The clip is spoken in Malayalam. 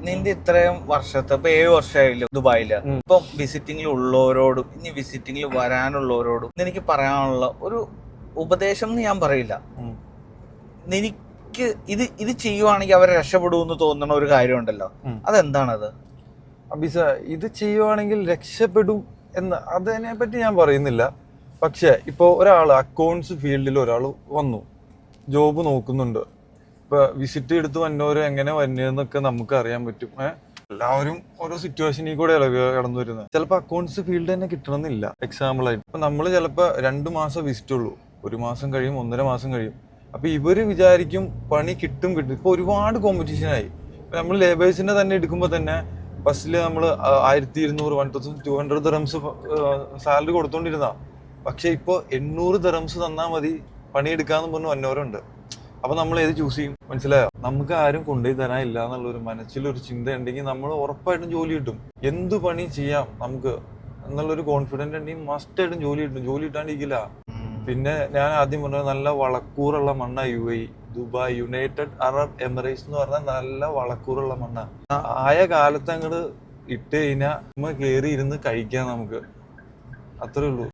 നിന്റെ ഇത്രയും വർഷത്തെ ഇപ്പൊ 7 വർഷമായില്ലോ ദുബായില്. ഇപ്പം വിസിറ്റിംഗിൽ ഉള്ളവരോടും ഇനി വിസിറ്റിംഗിൽ വരാനുള്ളവരോടും എനിക്ക് പറയാനുള്ള ഒരു ഉപദേശം എന്ന് ഞാൻ പറയില്ല. എനിക്ക് ഇത് ചെയ്യുവാണെങ്കിൽ അവരെ രക്ഷപ്പെടുമെന്ന് തോന്നുന്ന ഒരു കാര്യമുണ്ടല്ലോ, അതെന്താണത്? അബിസ, ഇത് ചെയ്യുവാണെങ്കിൽ രക്ഷപ്പെടും എന്ന് അതിനെ പറ്റി ഞാൻ പറയുന്നില്ല. പക്ഷെ ഇപ്പോൾ ഒരാൾ അക്കൗണ്ട്സ് ഫീൽഡിൽ ഒരാൾ വന്നു, ജോബ് നോക്കുന്നുണ്ട്. ഇപ്പൊ വിസിറ്റ് എടുത്ത് വന്നവര് എങ്ങനെ വന്നതെന്നൊക്കെ നമുക്ക് അറിയാൻ പറ്റും. എല്ലാവരും ഓരോ സിറ്റുവേഷനിൽ കൂടെ കടന്നു വരുന്നത്. ചിലപ്പോൾ അക്കൗണ്ട്സ് ഫീൽഡ് തന്നെ കിട്ടണമെന്നില്ല. എക്സാമ്പിൾ ആയിട്ട് ഇപ്പൊ നമ്മൾ ചിലപ്പോൾ 2 മാസം വിസിറ്റ് ഉള്ളൂ, 1 മാസം കഴിയും, 1.5 മാസം കഴിയും. അപ്പൊ ഇവര് വിചാരിക്കും പണി കിട്ടും. ഇപ്പൊ ഒരുപാട് കോമ്പറ്റീഷനായി. നമ്മൾ ലേബേഴ്സിന്റെ തന്നെ എടുക്കുമ്പോൾ തന്നെ ഫസ്റ്റില് നമ്മൾ 1200 1200 ദിറംസ് സാലറി കൊടുത്തോണ്ടിരുന്ന. പക്ഷെ ഇപ്പൊ 800 ദിറംസ് തന്നാൽ മതി പണിയെടുക്കാന്ന് പറഞ്ഞു വന്നവരുണ്ട്. അപ്പൊ നമ്മൾ ഏത് ചൂസ് ചെയ്യും? മനസ്സിലായോ? നമുക്ക് ആരും കൊണ്ടുപോയി തരാനില്ല എന്നുള്ളൊരു മനസ്സിലൊരു ചിന്ത ഉണ്ടെങ്കിൽ നമ്മൾ ഉറപ്പായിട്ടും ജോലി കിട്ടും. എന്ത് പണി ചെയ്യാം നമുക്ക് എന്നുള്ളൊരു കോൺഫിഡന്റ് ഉണ്ടെങ്കിൽ മസ്റ്റ് ആയിട്ടും ജോലി കിട്ടും. ജോലി കിട്ടാണ്ടിരിക്കില്ല. പിന്നെ ഞാൻ ആദ്യം പറഞ്ഞത് നല്ല വളക്കൂറുള്ള മണ്ണ UAE, Dubai, United Arab Emirates എന്ന് പറഞ്ഞാൽ നല്ല വളക്കൂറുള്ള മണ്ണ. ആയ കാലത്ത് അങ്ങോട്ട് ഇട്ട് കഴിഞ്ഞാൽ നമ്മൾ കയറി ഇരുന്ന് കഴിക്കാം നമുക്ക്. അത്രേ ഉള്ളൂ.